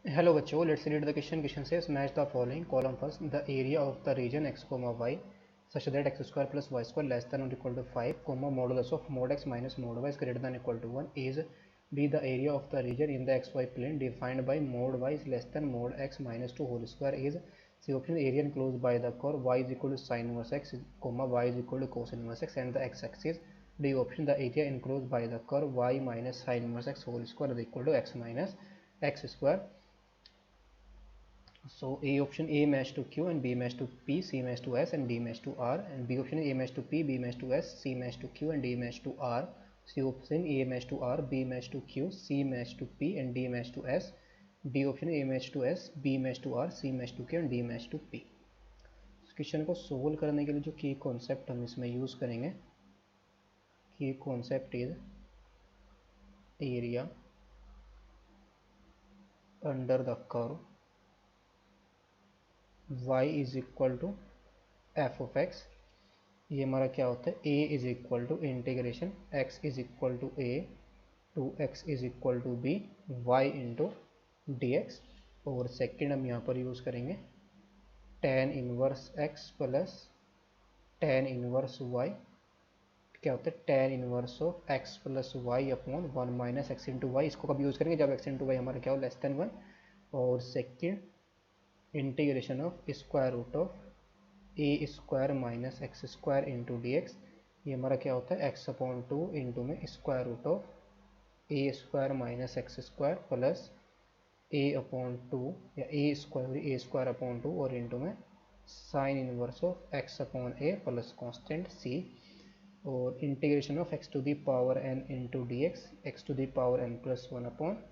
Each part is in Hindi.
Hello बच्चों, let's read the question. Question says match the following. Column first, the area of the region x comma y such that x square plus y square less than or equal to 5 comma modulus of mod x minus mod y is greater than or equal to 1 is be the area of the region in the xy plane defined by mod y is less than mod x minus 2 whole square is C option area enclosed by the curve y is equal to sin inverse x comma y is equal to cos inverse x and the x axis. D option the area enclosed by the curve y minus sin inverse x whole square is equal to x minus x square. So A option A match to Q and B match to P, C match to S and D match to R, and B option A match to P, B match to S, C match to Q and D match to R. C option A match to R, B match to Q, C match to P and D match to S. D option A match to S, B match to R, C match to Q and D match to P. Question को सोल्व करने के लिए जो की कॉन्सेप्ट हम इसमें यूज करेंगे, की concept is area under the curve y is equal to F of X. ये हमारा क्या होता है, a is equal to integration x is equal to a to x is equal to b y into D x. और सेकेंड हम यहाँ पर यूज़ करेंगे tan inverse x plus tan inverse y. क्या होता है, tan inverse of x plus Y upon 1 minus X into Y. इसको कब यूज़ करेंगे, जब x इंटू वाई हमारा क्या हो, लेस देन 1. और second integration of square root of a square minus x square into D x. ये हमारा क्या होता है, एक्स अपॉन 2 इंटू में square root of a square minus x square plus a upon 2 या ए स्क्वायर अपॉन 2 और इंटू में sine inverse of x upon a plus constant C. और integration of x to the power n into D x to the power n plus 1 upon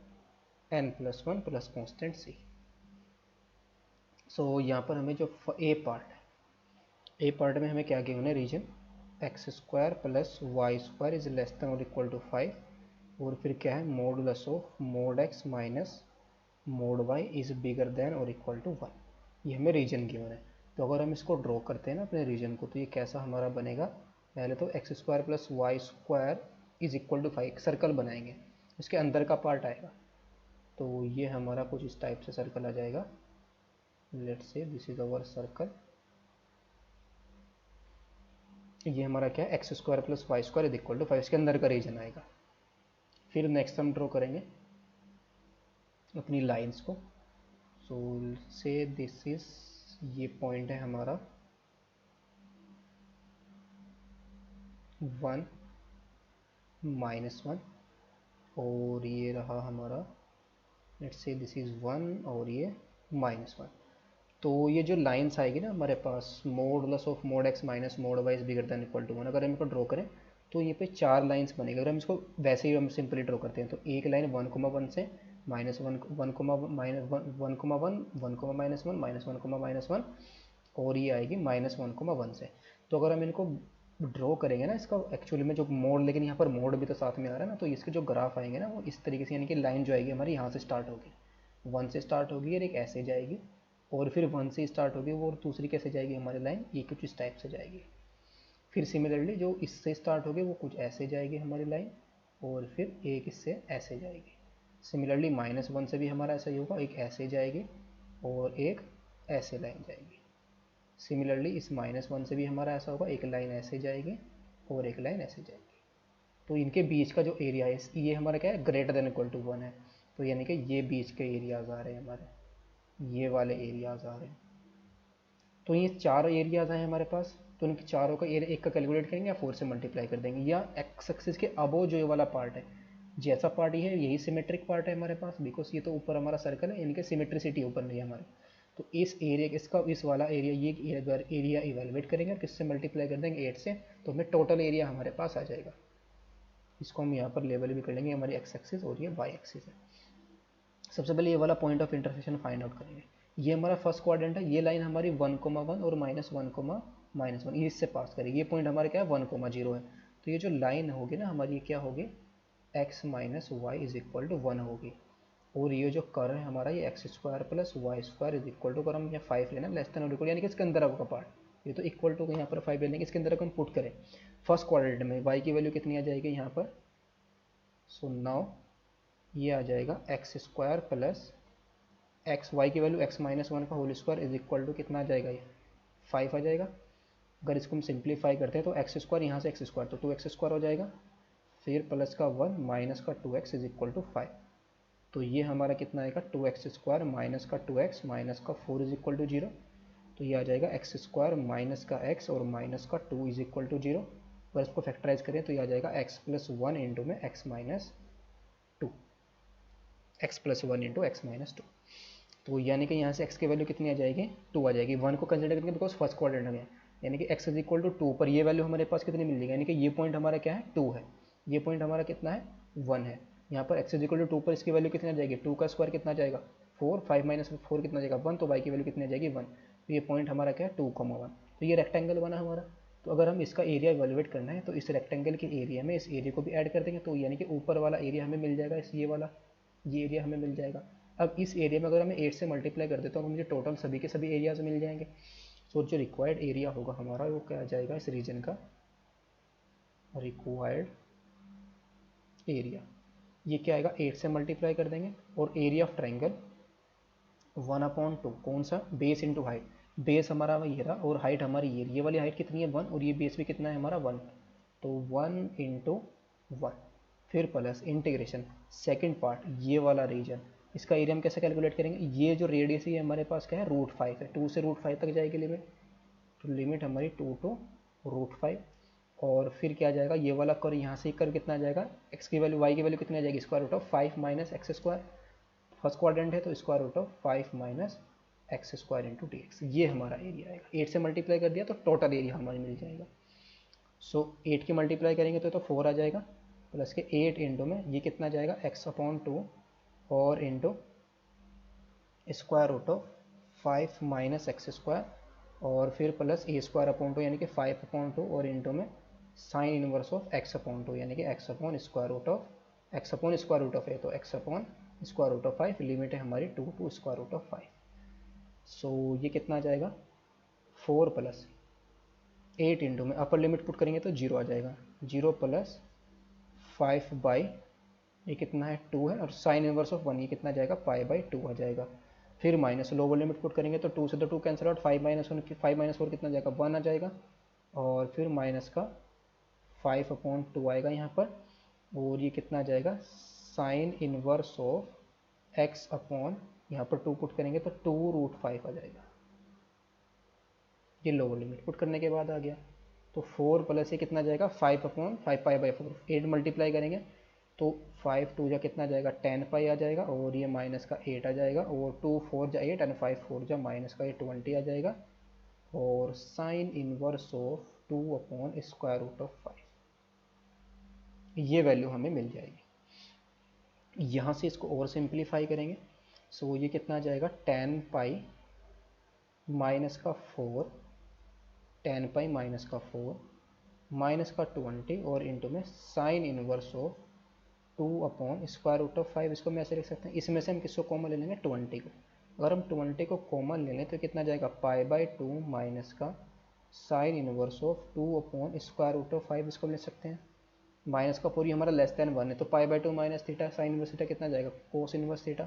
n plus 1 plus constant C. So यहाँ पर हमें जो ए पार्ट है, ए पार्ट में हमें क्या गिवन है, region X square plus Y square is less than और इक्वल टू 5. और फिर क्या है, modulus of mod x minus mod Y is bigger than और इक्वल टू 1. ये हमें रीजन गिवन है. तो अगर हम इसको ड्रॉ करते हैं ना अपने रीजन को, तो ये कैसा हमारा बनेगा, पहले तो X square plus Y square is equal to 5 circle बनाएंगे, इसके अंदर का पार्ट आएगा. तो ये हमारा कुछ इस टाइप से सर्कल आ जाएगा. Let's say this is our circle. ये हमारा क्या है, X square plus Y square is equal to 5, इसके अंदर का रीजन आएगा. फिर नेक्स्ट हम ड्रॉ करेंगे अपनी लाइंस को. सो से दिस इज, ये पॉइंट है हमारा 1 माइनस 1 और ये रहा हमारा, लेट्स से दिस इज 1 और ये माइनस 1. तो ये जो लाइंस आएगी ना हमारे पास, modulus of mod x minus mod Y is bigger than equal to 1, अगर हम इसको ड्रॉ करें तो ये पे 4 लाइंस बनेगी. अगर हम इसको वैसे ही हम सिंपली ड्रॉ करते हैं तो एक लाइन 1,1 से minus 1,1 minus 1,1 1, minus 1 minus 1, minus 1 और ये आएगी माइनस 1,1 से. तो अगर हम इनको ड्रॉ करेंगे ना इसका एक्चुअली में जो मोड, लेकिन यहाँ पर मोड भी तो साथ में आ रहा है ना, तो इसके जो ग्राफ आएंगे ना वो इस तरीके से, यानी कि लाइन जो आएगी हमारी यहाँ से स्टार्ट होगी, 1 से स्टार्ट होगी और एक ऐसे जाएगी, और फिर 1 से स्टार्ट होगी वो, और दूसरी कैसे जाएगी हमारी लाइन, ये कुछ इस टाइप से जाएगी. फिर सिमिलरली जो इससे स्टार्ट होगी वो कुछ ऐसे जाएगी हमारी लाइन, और फिर एक इससे ऐसे जाएगी. सिमिलरली माइनस 1 से भी हमारा ऐसा ही होगा, एक ऐसे जाएगी और एक ऐसे लाइन जाएगी. सिमिलरली इस माइनस 1 से भी हमारा ऐसा होगा, एक लाइन ऐसे जाएगी और एक लाइन ऐसे जाएगी. तो इनके बीच का जो एरिया है, ये हमारा क्या है, ग्रेटर देन इक्वल टू 1 है. तो यानी कि ये बीच के एरियाज आ रहे हैं हमारे, ये वाले एरियाज आ रहे हैं. तो ये 4 एरियाज हैं हमारे पास. तो उनके चारों का एरिया एक का कैलकुलेट करेंगे या 4 से मल्टीप्लाई कर देंगे, या एक्स एक्सिस के अबो जो ये वाला पार्ट है, जैसा पार्ट ये है यही सिमेट्रिक पार्ट है हमारे पास, बिकॉज ये तो ऊपर हमारा सर्कल है, इनके सिमेट्रिसिटी ऊपर नहीं है हमारे. तो इस एरिया, इसका इस वाला एरिया, ये एरिया इवेलुएट करेंगे और किससे मल्टीप्लाई कर देंगे, 8 से. तो हमें टोटल एरिया हमारे पास आ जाएगा. इसको हम यहाँ पर लेवल भी कर लेंगे, हमारी एक्स एक्सिस और ये वाई एक्सिस है. सबसे पहले ये वाला point of intersection find out करेंगे. ये हमारा फर्स्ट क्वाड्रेंट है, ये लाइन हमारी 1,1 और -1,-1 ये इससे पास करेगी. ये पॉइंट हमारे क्या है, 1,0 है. तो ये जो लाइन होगी ना हमारी, क्या होगी, x minus Y is equal to 1 होगी. और ये जो कर्व है हमारा, ये X square plus Y square is equal to, अगर हम यहाँ 5 लेना लेस देन और इक्वल, यानी कि इसके अंदर आपका पार्ट, ये तो इक्वल टू यहाँ पर 5 लेने के, इसके अंदर हम पुट करें फर्स्ट क्वाड्रेंट में, y की वैल्यू कितनी आ जाएगी यहाँ पर. सो नाउ ये आ जाएगा X square plus X Y की वैल्यू एक्स माइनस वन का whole square is equal to कितना आ जाएगा, ये 5 आ जाएगा। अगर इसको हम सिंप्लीफाई करते हैं तो एक्स स्क्वायर यहाँ से एक्स स्क्वायर तो 2x स्क्वायर हो जाएगा, फिर प्लस का 1 माइनस का 2x इज इक्वल टू 5। तो ये हमारा कितना आएगा, 2x स्क्वायर माइनस का 2x माइनस का 4 इज इक्वल टू 0। तो ये आ जाएगा एक्स स्क्वायर माइनस का x और माइनस का 2 इज इक्वल टू 0। अगर इसको फैक्टराइज करें तो ये आ जाएगा x प्लस वन इंटू में x minus two, X plus one into x minus two. तो यानी कि यहाँ से x की वैल्यू कितनी आ जाएगी, 2 आ जाएगी। 1 को कंसिडर करेंगे बिकॉज फर्स्ट क्वाड्रेंट में, यानी कि x इज इक्वल टू 2 पर ये वैल्यू हमारे पास कितनी मिल जाएगी, यानी कि ये पॉइंट हमारा क्या है, 2 है, ये पॉइंट हमारा कितना है, 1 है। यहाँ पर x इज इक्वल टू 2 पर इसकी वैल्यू कितनी आ जाएगी, 2 का स्क्वायर कितना आ जाएगा 4, 5 माइनस 4 कितना आ जाएगा 1, तो y की वैल्यू कितनी आ जाएगी 1। तो ये पॉइंट हमारा क्या है 2,1। तो ये रेक्टेंगल बना हमारा। तो अगर हम इसका एरिया इवेलुएट करना है तो इस रेक्टेंगल के एरिया में इस एरिया को भी ऐड कर देंगे, तो यानी कि ऊपर वाला एरिया हमें मिल जाएगा, इस ये वाला ये एरिया हमें मिल जाएगा। अब इस एरिया में अगर हमें 8 से मल्टीप्लाई कर देता हूँ तो मुझे टोटल सभी के सभी एरियाज मिल जाएंगे। सो जो रिक्वायर्ड एरिया होगा हमारा वो क्या आ जाएगा, इस रीजन का रिक्वायर्ड एरिया, ये क्या आएगा, 8 से मल्टीप्लाई कर देंगे और एरिया ऑफ ट्रायंगल 1/2, कौन सा, बेस इंटू हाइट। बेस हमारा ये रहा और हाइट हमारी ये वाली हाइट कितनी है 1 और ये बेस भी कितना है हमारा 1, तो 1 इंटू 1, फिर प्लस इंटीग्रेशन सेकेंड पार्ट ये वाला रीजन, इसका एरिया हम कैसे कैलकुलेट करेंगे, ये जो रेडियस है हमारे पास क्या है √5 है, 2 से √5 तक जाएगी लिमिट, तो लिमिट हमारी 2 टू √5। और फिर क्या आ जाएगा, ये वाला कर यहाँ से कर कितना आ जाएगा, x की वैल्यू y की वैल्यू कितनी आ जाएगी, square root of 5 minus x square, first quadrant है तो square root of 5 minus x square into D x, ये हमारा एरिया आएगा। 8 से मल्टीप्लाई कर दिया तो टोटल एरिया हमारा मिल जाएगा। सो 8 की मल्टीप्लाई करेंगे तो 4 आ जाएगा, प्लस के 8 इंटू में ये कितना जाएगा x/2 और into square root of 5 minus x square और फिर प्लस a² यानी कि 5/2 और इंटू में साइन इनवर्स ऑफ x/2 यानी कि x/√, x/√, है तो x/√, 5, लिमिट है हमारी 2 टू √5। सो ये कितना आ जाएगा 4 प्लस 8 इंटू में अपर लिमिट पुट करेंगे तो 0 आ जाएगा, 0 प्लस 5 बाई ये कितना है 2 है और साइन इनवर्स ऑफ 1 ये कितना जाएगा π/2 आ जाएगा। फिर माइनस लोअर लिमिट पुट करेंगे तो 2 से तो 2 कैंसिल आउट, 5 माइनस 4 कितना जाएगा 1 आ जाएगा, और फिर माइनस का 5/2 आएगा यहाँ पर, और ये कितना आ जाएगा sine inverse of x upon यहाँ पर 2 पुट करेंगे तो 2√5 आ जाएगा। ये लोअर लिमिट पुट करने के बाद आ गया, तो 4 प्लस ये कितना जाएगा 5/5 π/4, 8 मल्टीप्लाई करेंगे तो 5 2 जा कितना जाएगा 10 पाई आ जाएगा, और ये माइनस का 8 आ जाएगा, और 2 4 जा 8 एंड 5 4 जा माइनस का 20 आ जाएगा, और साइन इनवर्स ऑफ 2/√5 ये वैल्यू हमें मिल जाएगी। यहाँ से इसको और सिंप्लीफाई करेंगे, सो ये कितना आ जाएगा 10 पाई माइनस का 4, 10 पाई माइनस का 4 माइनस का 20 और इंटू में साइन इनवर्स ऑफ 2/√5। इसको मैं ऐसे लिख सकते हैं, इसमें से हम किसको कॉमन ले लेंगे 20 को, अगर हम 20 को कॉमन ले लें तो कितना जाएगा π/2 माइनस का साइन इनवर्स ऑफ 2/√5, इसको ले सकते हैं, माइनस का 4 हमारा लेस देन 1 है तो π/2 minus theta, sine inverse theta कितना जाएगा कोस इनवर्स थीटा,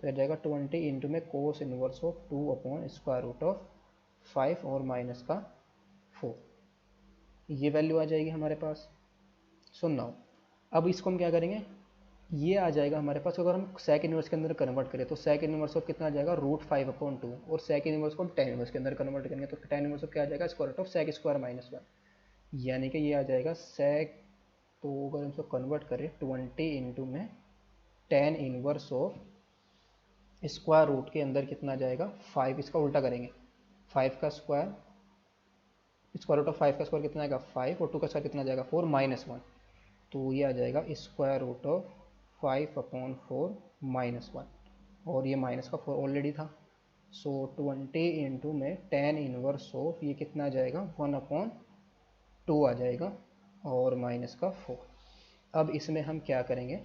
तो यह जाएगा 20 इंटू में कोस इनवर्स ऑफ 2/√5 और माइनस का 4, ये वैल्यू आ जाएगी हमारे पास। सुनना, अब इसको हम क्या करेंगे, ये आ जाएगा हमारे पास, अगर हम सेक इनवर्स के अंदर कन्वर्ट करें तो सेक इनवर्स ऑफ कितना आ जाएगा √5/2, और सेक इनवर्स को हम tan इनवर्स के अंदर कन्वर्ट करेंगे तो tan इनवर्स ऑफ क्या आ जाएगा square root of sec square minus 1, यानी कि ये आ जाएगा सेक, तो अगर हम इसको कन्वर्ट करें 20 इंटू में tan inverse of square root के अंदर कितना जाएगा 5, इसका उल्टा करेंगे 5 का स्क्वायर, स्क्वायर रूट ऑफ 5 का स्क्वायर कितना आएगा 5 और 2 का स्क्वायर कितना जाएगा 4 माइनस 1, तो ये आ जाएगा स्क्वायर रूट ऑफ 5/4 माइनस 1, और ये माइनस का 4 ऑलरेडी था, सो 20 इंटू में tan इनवर्स ऑफ ये कितना आ जाएगा 1/2 आ जाएगा, और माइनस का 4। अब इसमें हम क्या करेंगे,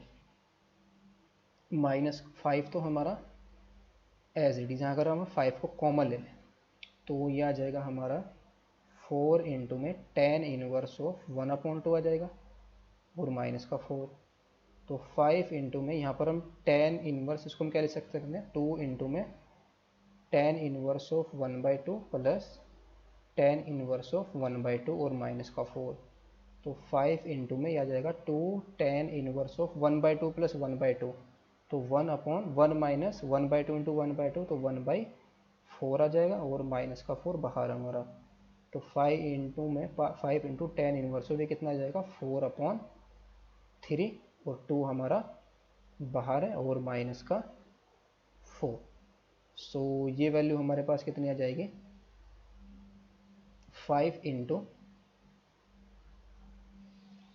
-5 तो हमारा एज इट इज, अगर हम 5 को कॉमन ले लें तो ये आ जाएगा हमारा 4 इंटू में tan इनवर्स ऑफ 1/2 आ जाएगा और माइनस का 4, तो 5 इंटू में यहाँ पर हम टेन इनवर्स, इसको हम क्या लिख सकते हैं, 2 इंटू में tan inverse of 1/2 plus tan inverse of 1/2 और माइनस का 4। तो 5 इंटू में आ जाएगा 2 टेन इनवर्स ऑफ 1/2 प्लस 1/2, तो 1/1 माइनस 1/2 इंटू 1/2, तो 1/4 आ जाएगा और माइनस का 4 बाहर हमारा। तो 5 इंटू में 5 इंटू टेन इनवर्स ऑफ ये कितना आ जाएगा 4/3 और 2 हमारा बाहर है और माइनस का 4। सो ये वैल्यू हमारे पास कितनी आ जाएगी 5 इंटू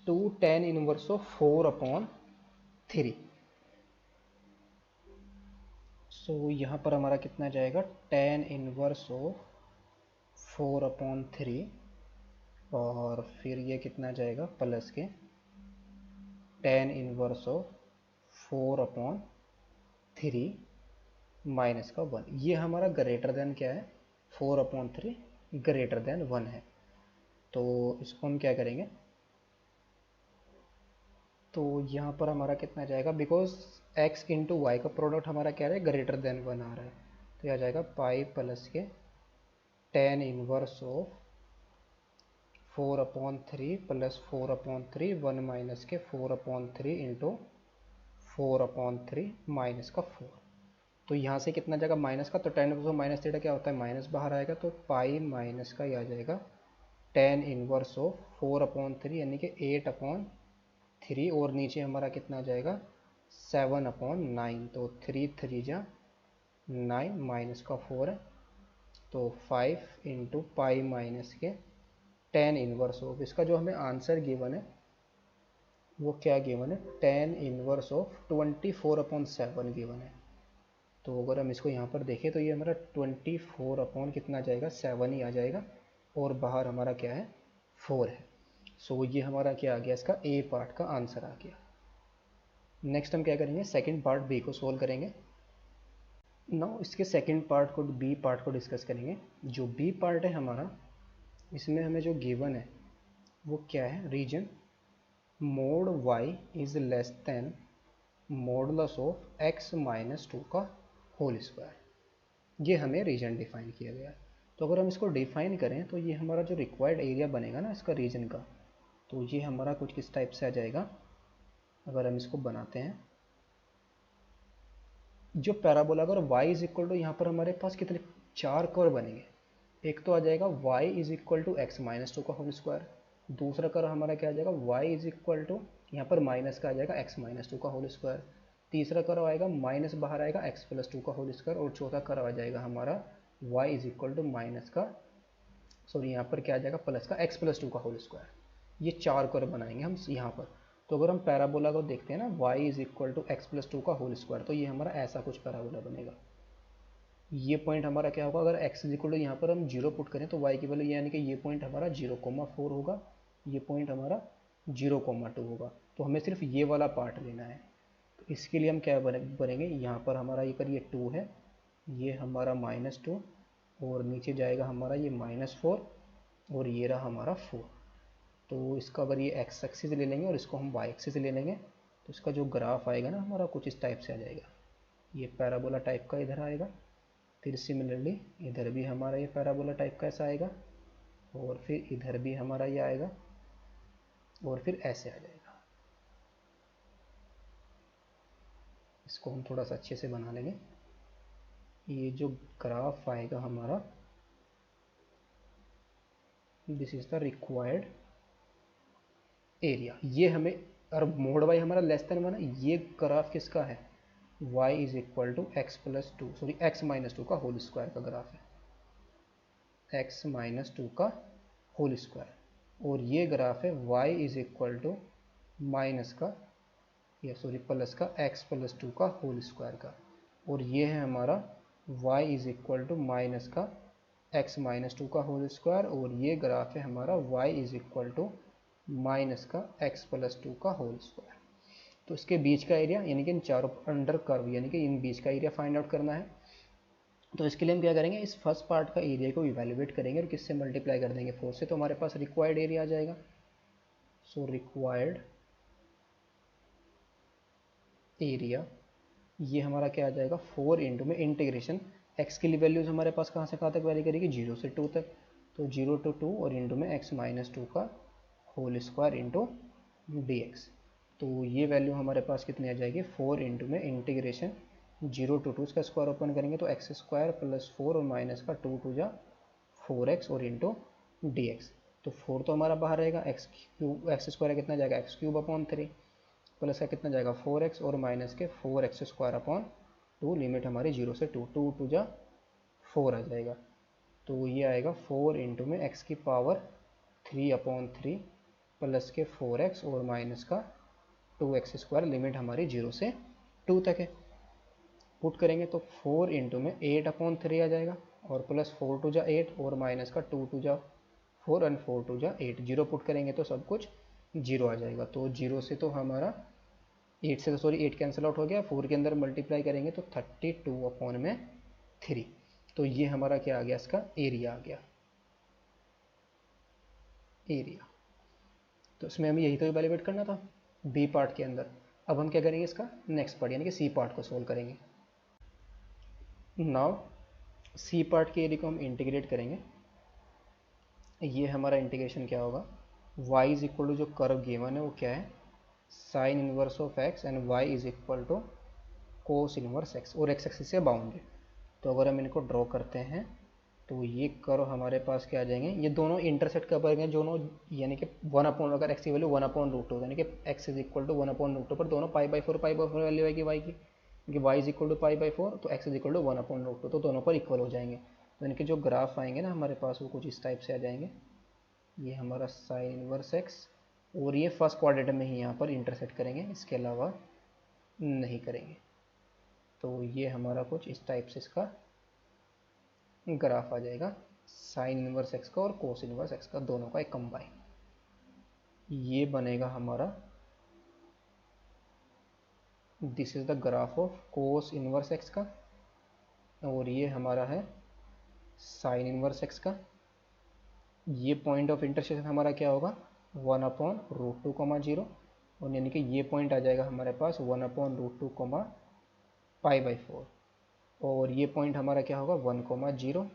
2 टेन इनवर्स ऑफ 4/3। सो यहाँ पर हमारा कितना जाएगा टेन इनवर्स ऑफ 4/3 और फिर ये कितना जाएगा प्लस के टेन इनवर्स ऑफ 4/3 माइनस का 1। ये हमारा ग्रेटर देन क्या है 4/3 ग्रेटर देन 1 है। तो इसको हम क्या करेंगे, तो यहाँ पर हमारा कितना जाएगा, बिकॉज x इंटू वाई का प्रोडक्ट हमारा क्या है ग्रेटर देन 1 आ रहा है, तो यह आ जाएगा पाई प्लस के tan inverse of 4/3 plus 4/3 1 minus के 4/3 इंटू 4/3 माइनस का 4। तो यहाँ से कितना जाएगा माइनस का, तो टेन इनवर्स माइनस थीटा क्या होता है माइनस बाहर आएगा, तो पाई माइनस का ये आ जाएगा टेन इनवर्स ऑफ 4/3 यानी कि 8/3 और नीचे हमारा कितना आ जाएगा 7/9, तो 3 3 जा 9 माइनस का 4 है, तो 5 इंटू पाई माइनस के टेन इनवर्स ऑफ, इसका जो हमें आंसर गिवन है वो क्या गिवन है टेन इनवर्स ऑफ 24/7 गिवन है। तो अगर हम इसको यहाँ पर देखें तो ये हमारा 24 कितना जाएगा 7 ही आ जाएगा और बाहर हमारा क्या है 4 है। सो ये हमारा क्या आ गया, इसका ए पार्ट का आंसर आ गया। नेक्स्ट हम क्या करेंगे सेकंड पार्ट बी को सोल्व करेंगे। नाउ इसके सेकंड पार्ट को बी पार्ट को डिस्कस करेंगे। जो बी पार्ट है हमारा, इसमें हमें जो गिवन है वो क्या है, region mod y is less than modulus of x minus 2 का होल स्क्वायर, ये हमें रीजन डिफाइन किया गया है। तो अगर हम इसको डिफाइन करें तो ये हमारा जो रिक्वायर्ड एरिया बनेगा ना इसका रीजन का, तो ये हमारा कुछ किस टाइप से आ जाएगा। अगर हम इसको बनाते हैं, जो पैराबोला अगर y इज इक्वल टू, यहाँ पर हमारे पास कितने 4 कर्व बनेंगे। एक तो आ जाएगा y is equal to X minus 2 का होल स्क्वायर, दूसरा कर्व हमारा क्या आ जाएगा y इज इक्वल टू, यहाँ पर माइनस का आ जाएगा x माइनस 2 का होल स्क्वायर, तीसरा कर्व आएगा माइनस बाहर आएगा x प्लस 2 का होल स्क्वायर, और चौथा कर्व आ जाएगा हमारा y is equal to minus का, सॉरी यहाँ पर क्या आ जाएगा प्लस का x प्लस 2 का होल स्क्वायर। ये 4 कर्व बनाएंगे हम यहाँ पर। तो अगर हम पैराबोला को देखते हैं ना y is equal to X plus 2 का होल स्क्वायर, तो ये हमारा ऐसा कुछ पैराबोला बनेगा। ये पॉइंट हमारा क्या होगा, अगर x इज इक्वल टू यहाँ पर हम 0 पुट करें तो y की वैल्यू यानी कि ये पॉइंट हमारा 0,4 होगा, ये पॉइंट हमारा 0,2 होगा। तो हमें सिर्फ ये वाला पार्ट लेना है। तो इसके लिए हम क्या बनेंगे, यहाँ पर हमारा ये 2 है, ये हमारा -2 और नीचे जाएगा हमारा ये -4 और ये रहा हमारा 4। तो इसका अगर ये x एक्सिस ले लेंगे और इसको हम y एक्सिस ले लेंगे, तो इसका जो ग्राफ आएगा ना हमारा कुछ इस टाइप से आ जाएगा। ये पैराबोला टाइप का इधर आएगा, फिर सिमिलरली इधर भी हमारा ये पैराबोला टाइप का ऐसा आएगा, और फिर इधर भी हमारा ये आएगा, और फिर ऐसे आ जाएगा। इसको हम थोड़ा सा अच्छे से बना लेंगे। ये जो ग्राफ आएगा हमारा, this is the required area. ये हमें, और मोड वाई हमारा लेस देन 1, ये ग्राफ किसका है y is equal to X plus 2, sorry X minus 2 का होल स्क्वायर का ग्राफ है, x माइनस 2 का होल स्क्वायर। और ये ग्राफ है y is equal to minus का, या सॉरी प्लस का x प्लस 2 का होल स्क्वायर का। और ये है हमारा y is equal to minus का x माइनस 2 का होल स्क्वायर, और ये ग्राफ है हमारा y is equal to minus का x प्लस 2 का होल स्क्वायर। तो इसके बीच का एरिया यानी कि इन चारों अंडर कर्व यानी कि इन बीच का एरिया फाइंड आउट करना है। तो इसके लिए हम क्या करेंगे, इस फर्स्ट पार्ट का एरिया को इवेल्युएट करेंगे और किससे मल्टीप्लाई कर देंगे 4 से, तो हमारे पास रिक्वायर्ड एरिया आ जाएगा। सो रिक्वायर्ड एरिया, ये हमारा क्या आ जाएगा 4 इंटू में इंटीग्रेशन, एक्स की वैल्यूज हमारे पास कहाँ से कहाँ तक वैरी करेगी 0 से 2 तक, तो 0 to 2 और इंटू में x माइनस 2 का whole square into D x. तो ये वैल्यू हमारे पास कितनी आ जाएगी 4 इंटू में इंटीग्रेशन 0 to 2 इसका स्क्वायर ओपन करेंगे तो एक्स स्क्वायर प्लस 4 और माइनस का 2 टू जा 4x और इंटू डी एक्स। तो 4 तो हमारा बाहर रहेगा, एक्स क्यूब एक्स स्क्वायर कितना जाएगा एक्स क्यूब अपॉन 3 प्लस का कितना जाएगा 4x और माइनस के 4x स्क्वायर अपॉन 2, लिमिट हमारी 0 से 2, 2 टू जा 4 आ जाएगा। तो ये आएगा 4 इंटू में x की पावर 3/3 प्लस के 4x और माइनस का 2x स्क्वायर, लिमिट हमारी 0 से 2 तक है। पुट करेंगे तो 4 इंटू में 8/3 आ जाएगा और प्लस 4 टू जा 8 और माइनस का 2 टू जा 4 एंड 4 टू जा 8, जीरो पुट करेंगे तो सब कुछ जीरो आ जाएगा। तो जीरो से तो हमारा 8 से तो सॉरी 8 कैंसिल आउट हो गया, 4 के अंदर मल्टीप्लाई करेंगे तो 32/3। तो ये हमारा क्या आ गया, इसका एरिया आ गया, एरिया। तो इसमें हमें यही तो इवैल्यूएट करना था बी पार्ट के अंदर। अब हम क्या करेंगे, इसका नेक्स्ट पार्ट यानी कि सी पार्ट को सोल्व करेंगे। नाउ सी पार्ट के एरिया को हम इंटीग्रेट करेंगे। ये हमारा इंटीग्रेशन क्या होगा, y इज इक्वल टू जो कर्व गिवन है वो क्या है sine inverse of x and y is equal to cos inverse x और x एक्सिस से बाउंड है। तो अगर हम इनको ड्रॉ करते हैं तो ये कर्व हमारे पास क्या आ जाएंगे, ये दोनों इंटरसेक्ट कर पाएंगे दोनों, यानी कि 1 अगर x की वैल्यू 1/√2 यानी कि x इज इक्वल टू 1/√2 पर दोनों π/4 वैल्यू आएगी y की, क्योंकि y इज इक्वल टू π/4 तो x इज इक्वल टू 1/√2, तो दोनों पर इक्वल हो जाएंगे। तो इनके जो ग्राफ आएंगे ना हमारे पास वो कुछ इस टाइप से आ जाएंगे। ये हमारा साइन इनवर्स x और ये फर्स्ट क्वाड्रेंट में ही यहाँ पर इंटरसेक्ट करेंगे, इसके अलावा नहीं करेंगे। तो ये हमारा कुछ इस टाइप से इसका ग्राफ आ जाएगा, साइन इनवर्स x का और कोस इनवर्स x का दोनों का एक कंबाइन। ये बनेगा हमारा, this is the graph of cos inverse x का और ये हमारा है साइन इनवर्स x का। ये पॉइंट ऑफ इंटरसेक्शन हमारा क्या होगा 1/√2, 0 और यानी कि ये पॉइंट आ जाएगा हमारे पास 1/√2, π/4 और ये पॉइंट हमारा क्या होगा 1, 0।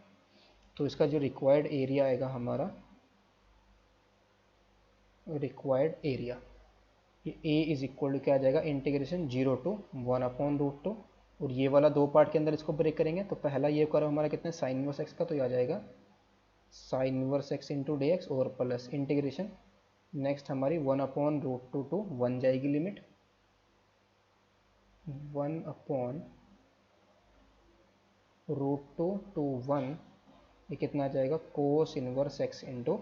तो इसका जो रिक्वायर्ड एरिया आएगा हमारा, रिक्वायर्ड एरिया ये a इज इक्वल टू क्या आ जाएगा इंटीग्रेशन 0 to 1/√2 और ये वाला दो पार्ट के अंदर इसको ब्रेक करेंगे। तो पहला ये कर्व हमारा कितना साइन इनवर्स x का, तो ये आ जाएगा sine inverse x into D x और प्लस इंटीग्रेशन, नेक्स्ट हमारी 1/√2 to 1 जाएगी लिमिट, 1/√2 to 1, ये कितना आ जाएगा कोस inverse x into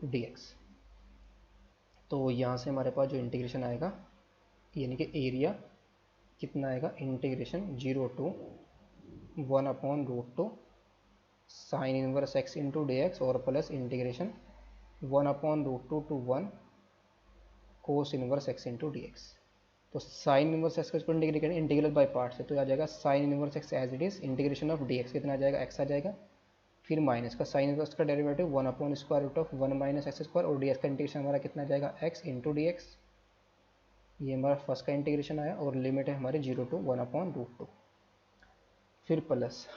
D x. तो यहाँ से हमारे पास जो इंटीग्रेशन आएगा यानी कि एरिया कितना आएगा integration 0 to 1/√2 sine inverse x into D x और plus integration 1/√2 to 1 cos inverse x into D x. तो साइन इनवर्स x को इंटीग्रेट करेंगे इंटीग्रल बाय पार्ट से, तो आ जाएगा sine inverse x as it is integration of d x कितना आ जाएगा x आ जाएगा, फिर माइनस का साइन इनवर्स का डेरिवेटिव 1/√1 माइनस एक्स स्क्वायर और डी एक्स का इंटीग्रेशन हमारा कितना जाएगा x इंटू डी एक्स। ये हमारा फर्स्ट का इंटीग्रेशन आया और लिमिट है हमारी 0 to 1/√2, फिर प्लस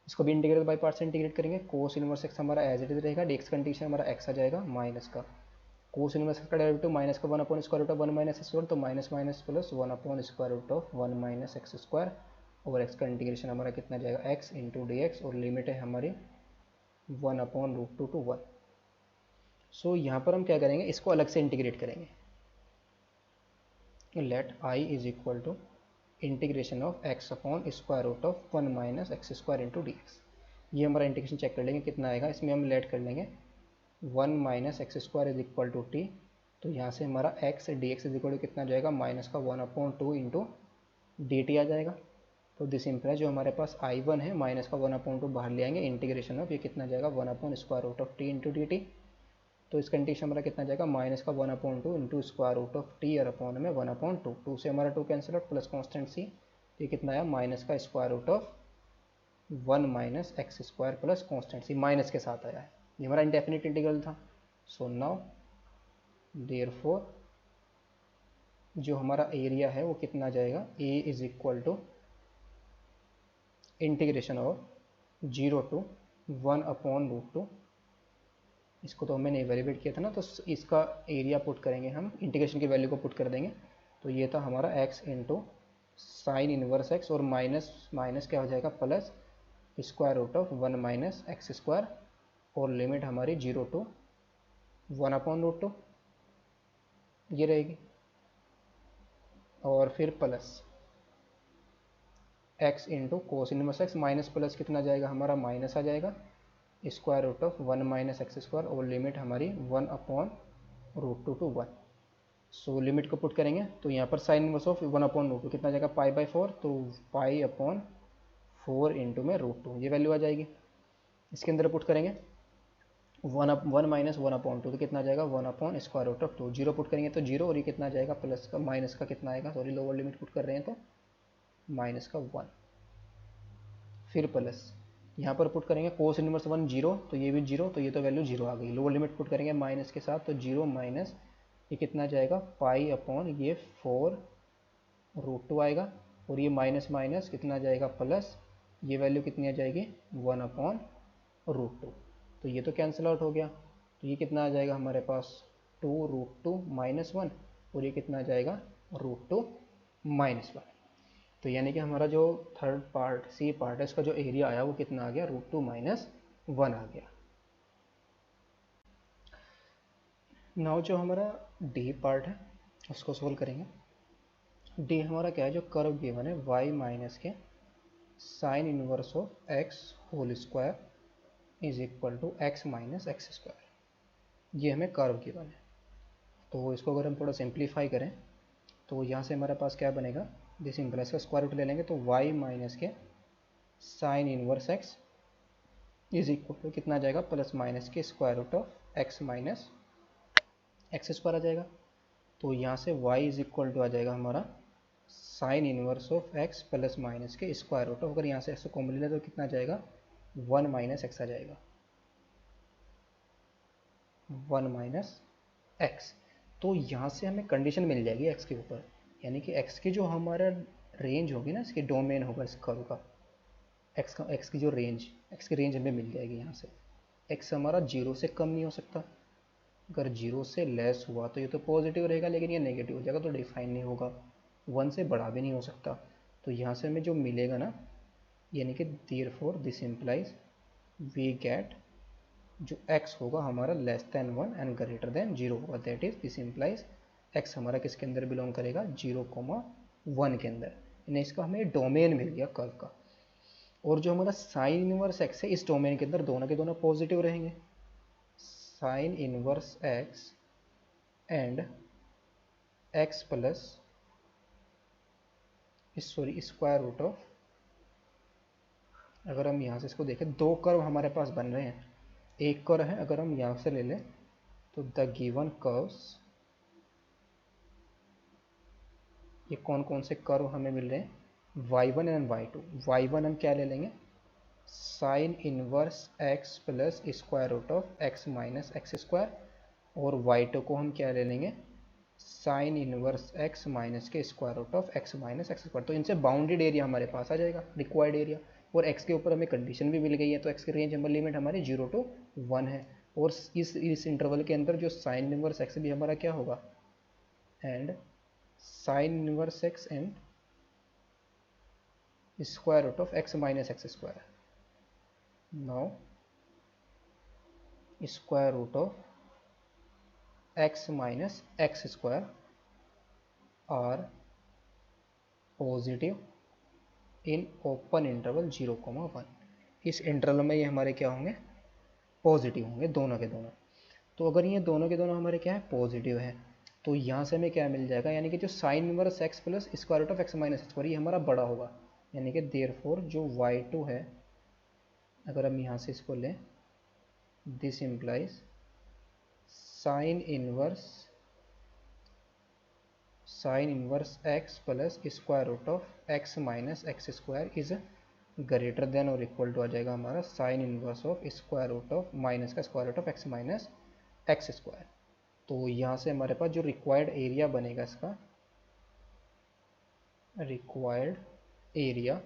इसको भी इंटीग्रल बाय पार्ट से इंटीग्रेट करेंगे, कोस इनवर्स x हमारा एज इट इज रहेगा, डी एक्स का इंटीग्रेशन हमारा x आ जाएगा माइनस का कोस इनवर्स का डेरिवेटिव माइनस का 1/√1 माइनस एक्स स्क्वायर, तो minus minus plus 1/√1 minus x square और x का इंटीग्रेशन हमारा कितना जाएगा x इंटू डी एक्स और लिमिट है हमारी 1/√2 to 1। सो यहाँ पर हम क्या करेंगे, इसको अलग से इंटीग्रेट करेंगे। Let i is equal to integration of x upon square root of 1 minus x square into D x. ये हमारा इंटीग्रेशन चेक कर लेंगे कितना आएगा, इसमें हम लेट कर लेंगे 1 minus x square is equal to T, तो यहाँ से हमारा x D X is equal to कितना जाएगा माइनस का 1/2 इंटू डी टी आ जाएगा। तो दिस इम्प्लाइज जो हमारे पास I1 है माइनस का 1/2 बाहर ले आएंगे, इंटीग्रेशन ऑफ ये कितना जाएगा 1/√t इंटू डी टी। तो इसका इंटीग्रेशन हमारा कितना जाएगा माइनस का 1/2 into square root of T और अपॉन में 1/2, 2 से हमारा 2 cancel out plus constant C, तो ये कितना आया माइनस का square root of 1 minus x square plus constant C minus के साथ आया है। ये हमारा इंडेफिनिट इंटीग्रल था। सो नाउ देयरफॉर जो हमारा एरिया है वो कितना आ जाएगा, a is equal to integration of 0 to 1/√2। इसको तो मैंने इवेल्युएट किया था ना, तो इसका एरिया पुट करेंगे हम, इंटीग्रेशन की वैल्यू को पुट कर देंगे। तो ये था हमारा x into sine inverse x, और माइनस माइनस क्या हो जाएगा, plus square root of 1 minus x square, और लिमिट हमारी 0 to 1/√2 ये रहेगी, और फिर plus x into cos inverse x, minus plus कितना जाएगा हमारा, माइनस आ जाएगा, square root of 1 minus x square, और लिमिट हमारी 1/√2 टू 1। सो लिमिट को पुट करेंगे तो यहाँ पर साइन इनवर्स ऑफ 1/√2 कितना जाएगा, π/4, तो π/4 इंटू में √2 ये वैल्यू आ जाएगी। इसके अंदर पुट करेंगे 1 माइनस 1/2 तो कितना आ जाएगा, 1/√2। 0 पुट करेंगे तो 0, और ये कितना आ जाएगा, प्लस का माइनस का कितना आएगा, सॉरी लोअर लिमिट पुट कर रहे हैं तो माइनस का 1, फिर प्लस यहाँ पर पुट करेंगे कोस इनवर्स 1 0, तो ये भी 0, तो ये तो वैल्यू 0 आ गई। लोअर लिमिट पुट करेंगे माइनस के साथ, तो 0 माइनस ये कितना जाएगा, π/ये 4√2 आएगा, और ये माइनस माइनस कितना जाएगा, प्लस ये वैल्यू कितनी आ जाएगी, 1/√2। तो ये तो कैंसिल आउट हो गया, तो ये कितना आ जाएगा हमारे पास, 2√2 माइनस 1, और ये कितना आ जाएगा, √2 माइनस 1। तो यानी कि हमारा जो थर्ड पार्ट सी पार्ट है इसका जो एरिया आया वो कितना आ गया, √2 माइनस 1 आ गया। नाउ जो हमारा डी पार्ट है उसको सोल्व करेंगे। डी हमारा क्या है, जो कर्व गिवन है y माइनस के sine inverse of x whole square is equal to x minus x square, ये हमें कर्व गिवन है। तो इसको अगर हम थोड़ा सिंप्लीफाई करें तो यहाँ से हमारे पास क्या बनेगा, दिस इम्प्लाइज का स्क्वायर रूट ले लेंगे, तो y माइनस के sine inverse x is equal to कितना आ जाएगा, प्लस माइनस के square root of x minus x square आ जाएगा। तो यहाँ से y इज इक्वल टू आ जाएगा हमारा sine inverse of x plus minus के स्क्वायर रूट ऑफ, अगर यहाँ से x को कॉमन ले तो कितना आ जाएगा, 1 माइनस एक्स आ जाएगा, 1 माइनस एक्स। तो यहाँ से हमें कंडीशन मिल जाएगी x के ऊपर, यानी कि x की जो हमारा रेंज होगी ना, इसके डोमेन होगा इस कर्व का, x की जो रेंज, x की रेंज हमें मिल जाएगी। यहाँ से x हमारा 0 से कम नहीं हो सकता, अगर 0 से लेस हुआ तो ये तो पॉजिटिव रहेगा, लेकिन ये नेगेटिव हो जाएगा तो डिफाइन नहीं होगा, 1 से बड़ा भी नहीं हो सकता। तो यहाँ से हमें जो मिलेगा ना, यानी कि therefore this implies we get जो x होगा हमारा less than 1 and greater than 0 होगा, that is this implies x हमारा किसके अंदर बिलोंग करेगा, 0,1 के अंदर, यानी इसका हमें डोमेन मिल गया कर्व का। और जो हमारा साइन इनवर्स x है इस डोमेन के अंदर दोनों के दोनों पॉजिटिव रहेंगे, sine inverse x and x plus sorry square root of, अगर हम यहाँ से इसको देखें दो कर्व हमारे पास बन रहे हैं, एक कर्व है अगर हम यहाँ से ले लें तो द गिवन कर्व्स, ये कौन कौन से कर्व हमें मिल रहे हैं, y1 एंड y2। y1 हम क्या ले लेंगे, sine inverse x plus square root of x minus x square, और y2 को हम क्या ले लेंगे, साइन इनवर्स x माइनस के square root of x minus x square. तो इनसे बाउंडेड एरिया हमारे पास आ जाएगा, रिक्वायर्ड एरिया, और x के ऊपर हमें कंडीशन भी मिल गई है, तो x की रेंज हमारी लिमिट हमारी 0 to 1 है, और इस इंटरवल के अंदर जो साइन इनवर्स x भी हमारा क्या होगा, and sine inverse x and square root of x minus x square. Now square root of x minus x square are positive in open interval 0,1। इस इंटरवल में ये हमारे क्या होंगे, पॉजिटिव होंगे दोनों के दोनों। तो अगर ये दोनों के दोनों हमारे क्या है, पॉजिटिव है, तो यहाँ से हमें क्या मिल जाएगा, यानी कि जो sine inverse x plus square root of x minus x square ये हमारा बड़ा होगा, यानी कि देयरफॉर जो y2 है, अगर हम यहाँ से इसको लें, this implies sine inverse x plus square root of x minus x square is greater than और इक्वल टू आ जाएगा हमारा sine inverse of square root of minus का square root of x minus x square. तो यहाँ से हमारे पास जो रिक्वायर्ड एरिया बनेगा इसका, रिक्वायर्ड एरिया,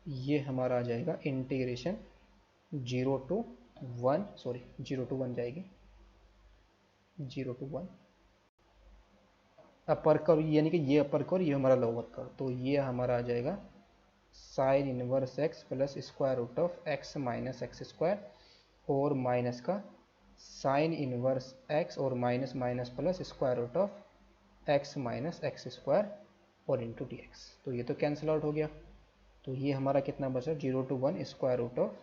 ये हमारा आ जाएगा इंटीग्रेशन 0 to 1, सॉरी 0 to 1 जाएगी, 0 to 1 अपर कर्व, यानी कि ये अपर कर्व, ये हमारा लोअर कर्व, तो ये हमारा आ जाएगा sine inverse x plus square root of x minus x square, और माइनस का साइन इनवर्स एक्स और minus minus plus square root of x minus x square और इंटू डी एक्स। तो ये तो कैंसिल आउट हो गया, तो ये हमारा कितना बचा, 0 to 1 square root of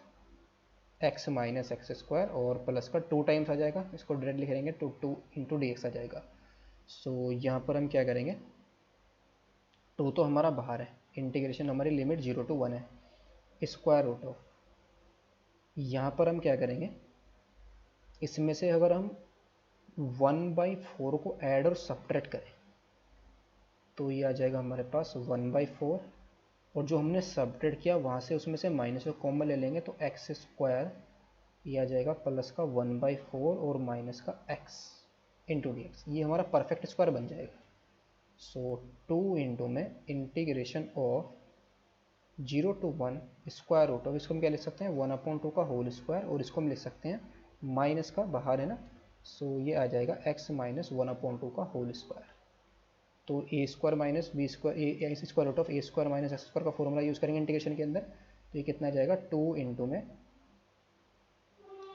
x minus x square और प्लस का 2 टाइम्स आ जाएगा, इसको डायरेक्ट लिख लेंगे, 2 इंटू डी एक्स आ जाएगा। सो यहाँ पर हम क्या करेंगे, 2 तो हमारा बाहर है, इंटीग्रेशन हमारी लिमिट 0 to 1 है, स्क्वायर रूट ऑफ, यहाँ पर हम क्या करेंगे, इसमें से अगर हम 1/4 को ऐड और सब्ट्रैक्ट करें तो ये आ जाएगा हमारे पास 1/4, और जो हमने सब्ट्रैक्ट किया वहाँ से उसमें से माइनस को कॉमन ले लेंगे तो एक्स स्क्वायर, ये आ जाएगा प्लस का 1/4 और माइनस का एक्स इंटू डी एक्स, ये हमारा परफेक्ट स्क्वायर बन जाएगा। सो 2 इंटू में integration of 0 to 1 square root of, इसको हम क्या लिख सकते हैं, 1/2 का होल स्क्वायर, और इसको हम लिख सकते हैं माइनस का बाहर है ना, सो ये आ जाएगा x माइनस 1/2 का होल स्क्वायर। तो a square minus b square, a square root of a square minus x square का फॉर्मूला यूज़ करेंगे इंटीग्रेशन के अंदर, तो ये कितना जाएगा, 2 इंटू में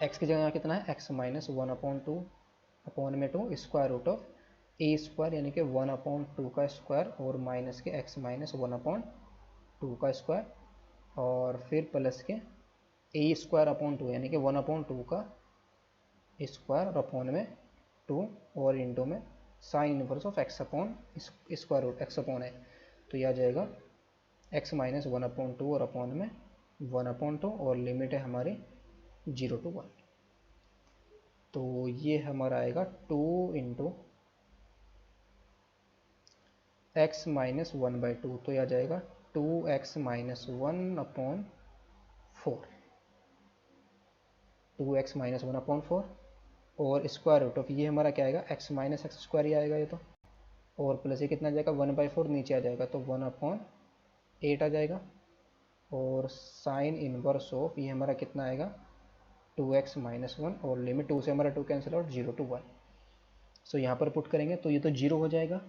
x की जगह कितना है, x माइनस 1/2 अपॉन में 2 square root of a square यानी कि 1/2 का स्क्वायर और माइनस के x माइनस 1/2 का स्क्वायर, और फिर प्लस के ए स्क्वायर अपॉन 2 यानी कि 1/2 का स्क्वायर और अपॉन में 2 और इंटू में sine inverse of x upon square root x upon है, तो यह आ जाएगा x माइनस 1/2 और अपॉन में 1/2, और लिमिट है हमारी 0 to 1, तो ये हमारा आएगा 2 इंटू एक्स माइनस 1/2, तो यह आ जाएगा 2x माइनस 1/4, 2x माइनस 1/4 और स्क्वायर रूट ऑफ, ये हमारा क्या आएगा, x माइनस एक्स स्क्वायर ही आएगा ये तो, और प्लस ये कितना आ जाएगा, 1/4 नीचे आ जाएगा तो 1/8 आ जाएगा, और साइन इनवर्स ऑफ ये हमारा कितना आएगा, 2x माइनस 1, और लिमिट 2 से हमारा 2 कैंसिल आउट, 0 to 1। सो यहाँ पर पुट करेंगे तो ये तो 0 हो जाएगा,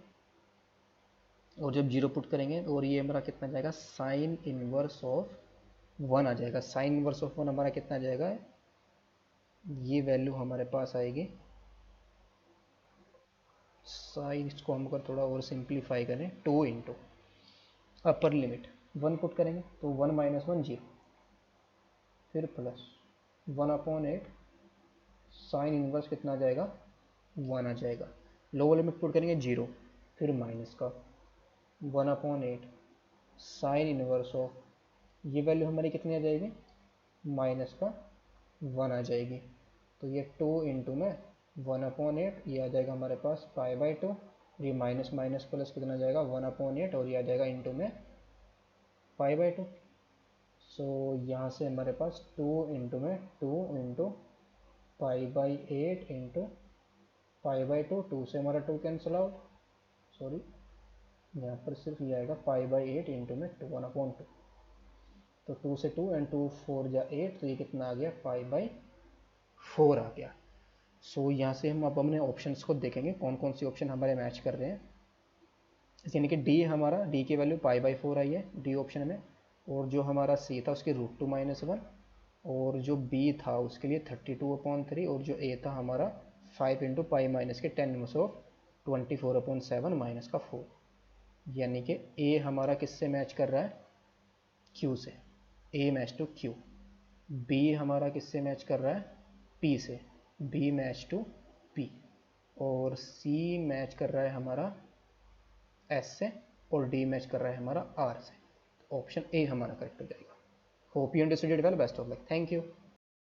और जब 0 पुट करेंगे और ये हमारा कितना जाएगा, साइन इनवर्स ऑफ 1 आ जाएगा, साइन इनवर्स ऑफ 1 हमारा कितना जाएगा, ये वैल्यू हमारे पास आएगी, साइन इसको हम अगर थोड़ा और सिंप्लीफाई करें, 2 इंटू अपर लिमिट 1 पुट करेंगे तो 1 माइनस 1 0, फिर प्लस 1/8, साइन इनवर्स कितना आ जाएगा, 1 आ जाएगा, लोअर लिमिट पुट करेंगे 0, फिर माइनस का 1/8 साइन इनवर्स ऑफ, ये वैल्यू हमारी कितनी आ जाएगी, माइनस का 1 आ जाएगी, तो ये 2 इंटू में 1/8, ये आ जाएगा हमारे पास π/2, ये माइनस माइनस प्लस कितना आ जाएगा 1/8, और ये आ जाएगा इंटू में π/2। सो यहाँ से हमारे पास 2 इंटू में 2 इंटू π/8 इंटू π/2, 2 से हमारा 2 कैंसिल आउट, सॉरी यहाँ पर सिर्फ ये आएगा π/8 इंटू में 1/2, तो 2 से 2 एंड 2 4 जा 8, तो ये कितना आ गया, π/4 आ गया। सो यहाँ से हम अब अपने ऑप्शंस को देखेंगे कौन कौन सी ऑप्शन हमारे मैच कर रहे हैं, यानी कि डी हमारा, डी की वैल्यू π/4 आई है डी ऑप्शन में, और जो हमारा सी था उसकी √2-1, और जो बी था उसके लिए 32/3, और जो ए था हमारा 5 इंटू पाई माइनस के 10 इनवर्स ऑफ 24/7 माइनस का 4, यानी कि ए हमारा किससे मैच कर रहा है, क्यू से, ए मैच टू क्यू, बी हमारा किससे मैच कर रहा है, पी से, बी मैच टू पी, और सी मैच कर रहा है हमारा एस से, और डी मैच कर रहा है हमारा आर से, ऑप्शन ए हमारा करेक्ट हो जाएगा। Hope you understood it well, best of luck, thank you.